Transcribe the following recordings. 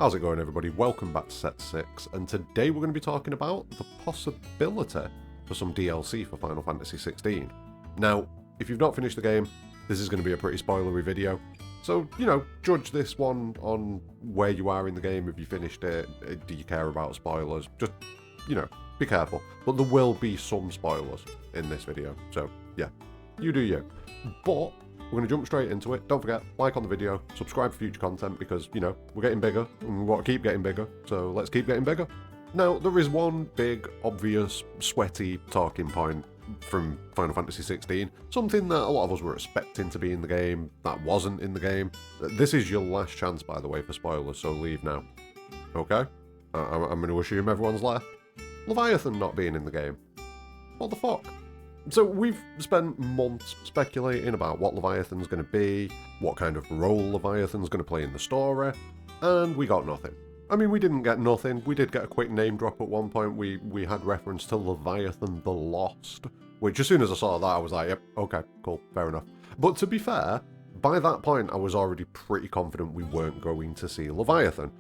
How's it going, everybody? Welcome back to Set 6, and today we're going to be talking about the possibility for some DLC for Final Fantasy XVI. Now, if you've not finished the game, this is going to be a pretty spoilery video, so, judge this one on where you are in the game, if you finished it, do you care about spoilers, just, be careful. But there will be some spoilers in this video, so, yeah, you do you. But we're going to jump straight into it. Don't forget, like on the video, subscribe for future content because, we're getting bigger and we want to keep getting bigger, so let's keep getting bigger. Now, there is one big, obvious, sweaty talking point from Final Fantasy XVI, something that a lot of us were expecting to be in the game that wasn't in the game. This is your last chance, by the way, for spoilers, so leave now. Okay? I'm going to assume everyone's left. Leviathan not being in the game. What the fuck? So we've spent months speculating about what Leviathan's going to be, what kind of role Leviathan's going to play in the story, and we got nothing. I mean, we didn't get nothing. We did get a quick name drop at one point. We had reference to Leviathan the Lost, which as soon as I saw that, I was like, yep, okay, cool, fair enough. But to be fair, by that point, I was already pretty confident we weren't going to see Leviathan,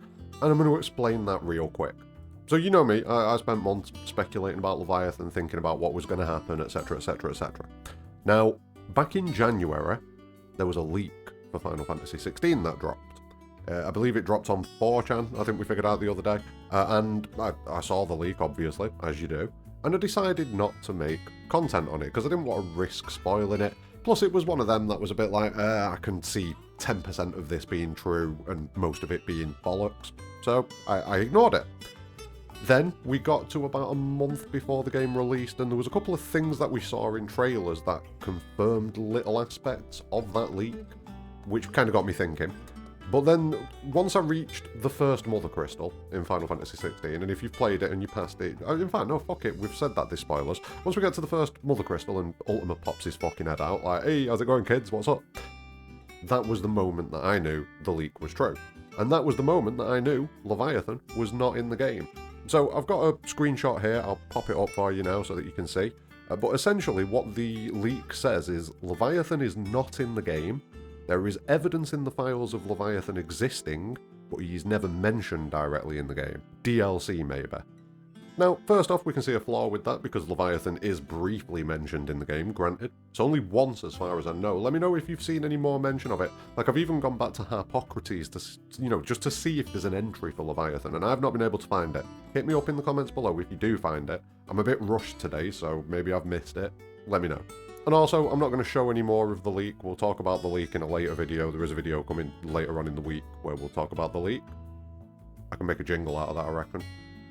and I'm going to explain that real quick. So you know me, I spent months speculating about Leviathan, thinking about what was going to happen, etc, etc, etc. Now, back in January, there was a leak for Final Fantasy XVI that dropped. I believe it dropped on 4chan, I think we figured out the other day, and I saw the leak, obviously, as you do, and I decided not to make content on it, because I didn't want to risk spoiling it. Plus, it was one of them that was a bit like, I can see 10% of this being true, and most of it being bollocks, so I ignored it. Then we got to about a month before the game released, and there was a couple of things that we saw in trailers that confirmed little aspects of that leak, which kind of got me thinking. But then, once I reached the first Mother Crystal in Final Fantasy XVI, and if you've played it and you passed it, in fact, no, fuck it, we've said that, there's spoilers. Once we get to the first Mother Crystal and Ultima pops his fucking head out, like, hey, how's it going, kids, what's up? That was the moment that I knew the leak was true. And that was the moment that I knew Leviathan was not in the game. So I've got a screenshot here, I'll pop it up for you now so that you can see. But essentially what the leak says is Leviathan is not in the game. There is evidence in the files of Leviathan existing, but he's never mentioned directly in the game. DLC maybe. Now, first off, we can see a flaw with that because Leviathan is briefly mentioned in the game, granted. It's only once as far as I know. Let me know if you've seen any more mention of it. Like, I've even gone back to Harpocrates to, just to see if there's an entry for Leviathan, and I've not been able to find it. Hit me up in the comments below if you do find it. I'm a bit rushed today, so maybe I've missed it. Let me know. And also, I'm not going to show any more of the leak. We'll talk about the leak in a later video. There is a video coming later on in the week where we'll talk about the leak. I can make a jingle out of that, I reckon.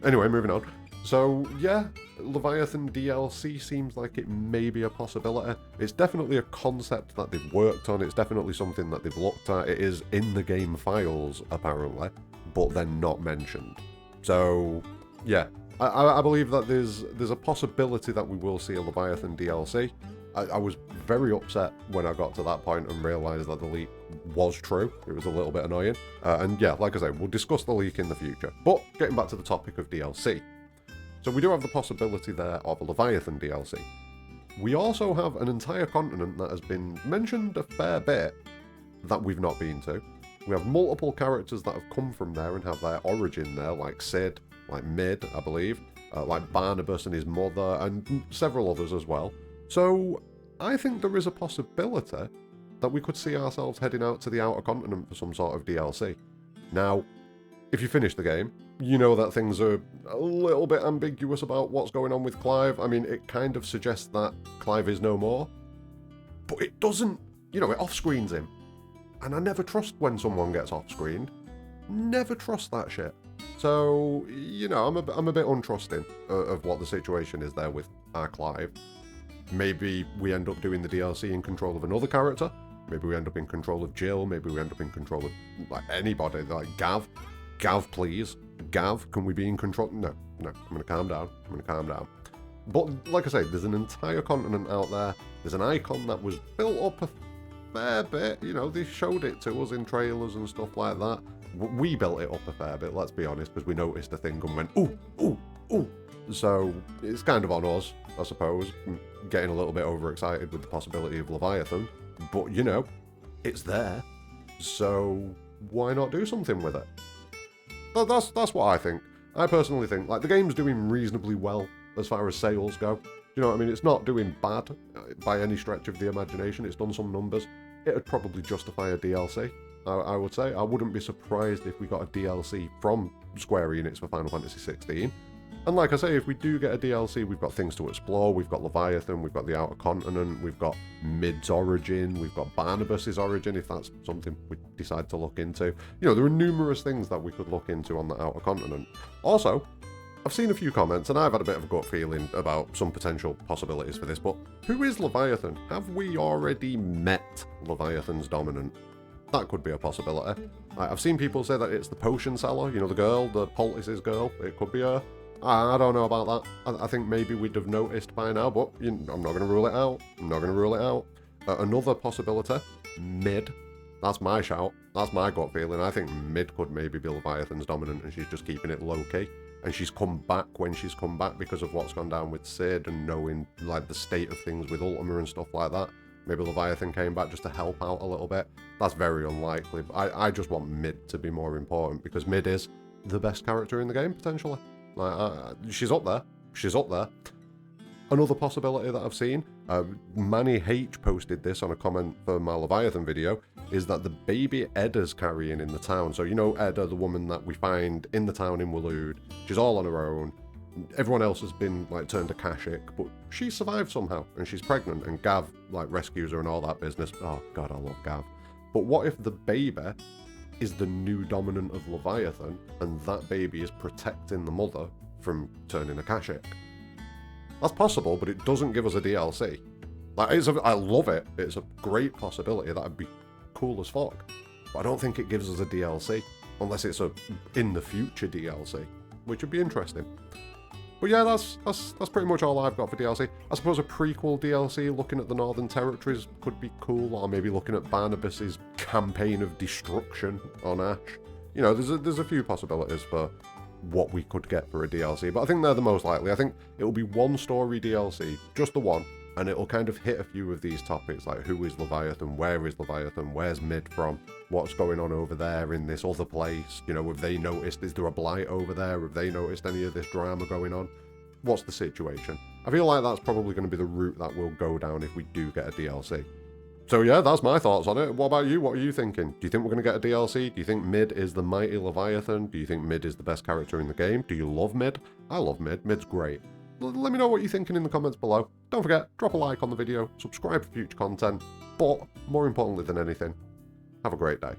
Anyway, moving on. So, yeah, Leviathan DLC seems like it may be a possibility. It's definitely a concept that they've worked on. It's definitely something that they've looked at. It is in the game files, apparently, but they're not mentioned. So, yeah, I believe that there's a possibility that we will see a Leviathan DLC. I was very upset when I got to that point and realised that the leak was true. It was a little bit annoying. And yeah, like I say, we'll discuss the leak in the future. But getting back to the topic of DLC. So we do have the possibility there of a Leviathan DLC. We also have an entire continent that has been mentioned a fair bit that we've not been to. We have multiple characters that have come from there and have their origin there, like Cid, like Mid, I believe, like Barnabas and his mother, and several others as well. So I think there is a possibility that we could see ourselves heading out to the outer continent for some sort of DLC. Now, if you finish the game, you know that things are a little bit ambiguous about what's going on with Clive. I mean, it kind of suggests that Clive is no more, but it doesn't, it off-screens him. And I never trust when someone gets off-screened. Never trust that shit. So, I'm a bit untrusting of what the situation is there with our Clive. Maybe we end up doing the DLC in control of another character. Maybe we end up in control of Jill. Maybe we end up in control of, anybody, like Gav. Gav, please. Gav, can we be in control? No, I'm going to calm down. But, like I say, there's an entire continent out there. There's an icon that was built up a fair bit. They showed it to us in trailers and stuff like that. We built it up a fair bit, let's be honest, because we noticed the thing and went, ooh, ooh, ooh. So, it's kind of on us, I suppose, getting a little bit overexcited with the possibility of Leviathan. But, it's there. So, why not do something with it? That's what I think. I personally think, like, the game's doing reasonably well as far as sales go. You know what I mean? It's not doing bad by any stretch of the imagination. It's done some numbers. It'd probably justify a DLC, I would say. I wouldn't be surprised if we got a DLC from Square Enix for Final Fantasy XVI. And like I say, if we do get a DLC, we've got things to explore. We've got Leviathan, we've got the Outer Continent, we've got Mid's origin, we've got Barnabas's origin, if that's something we decide to look into. You know, there are numerous things that we could look into on the Outer Continent. Also, I've seen a few comments, and I've had a bit of a gut feeling about some potential possibilities for this, but who is Leviathan? Have we already met Leviathan's dominant? That could be a possibility. I've seen people say that it's the potion seller, you know, the girl, the Poultice's girl. It could be her. I don't know about that. I think maybe we'd have noticed by now, but I'm not going to rule it out. I'm not going to rule it out. Another possibility, Mid. That's my shout. That's my gut feeling. I think Mid could maybe be Leviathan's dominant, and she's just keeping it low-key. And she's come back when she's come back because of what's gone down with Sid and knowing, like, the state of things with Ultima and stuff like that. Maybe Leviathan came back just to help out a little bit. That's very unlikely. But I just want Mid to be more important, because Mid is the best character in the game, potentially. Like, she's up there. She's up there. Another possibility that I've seen, Manny H posted this on a comment for my Leviathan video, is that the baby Edda's carrying in the town. So, you know Edda, the woman that we find in the town in Waloed. She's all on her own. Everyone else has been, like, turned to Kashyyyk, but she survived somehow, and she's pregnant, and Gav, like, rescues her and all that business. Oh, God, I love Gav. But what if the baby is the new dominant of Leviathan, and that baby is protecting the mother from turning to Kashyyyk? That's possible, but it doesn't give us a DLC. Like, I love it. It's a great possibility. That'd be cool as fuck. But I don't think it gives us a DLC, unless it's a in the future DLC, which would be interesting. But yeah, that's pretty much all I've got for DLC. I suppose a prequel DLC looking at the Northern Territories could be cool, or maybe looking at Barnabas's campaign of destruction on Ash. You know, there's a few possibilities for what we could get for a DLC, but I think they're the most likely. I think it'll be one story DLC, just the one, and it'll kind of hit a few of these topics, like who is Leviathan, where's Mid from, what's going on over there in this other place, you know, have they noticed, is there a blight over there, have they noticed any of this drama going on, what's the situation? I feel like that's probably going to be the route that we'll go down if we do get a DLC. So yeah, that's my thoughts on it. What about you? What are you thinking? Do you think we're going to get a DLC? Do you think Mid is the mighty Leviathan? Do you think Mid is the best character in the game? Do you love Mid? I love Mid. Mid's great. Let me know what you're thinking in the comments below. Don't forget, drop a like on the video, subscribe for future content, but more importantly than anything, have a great day.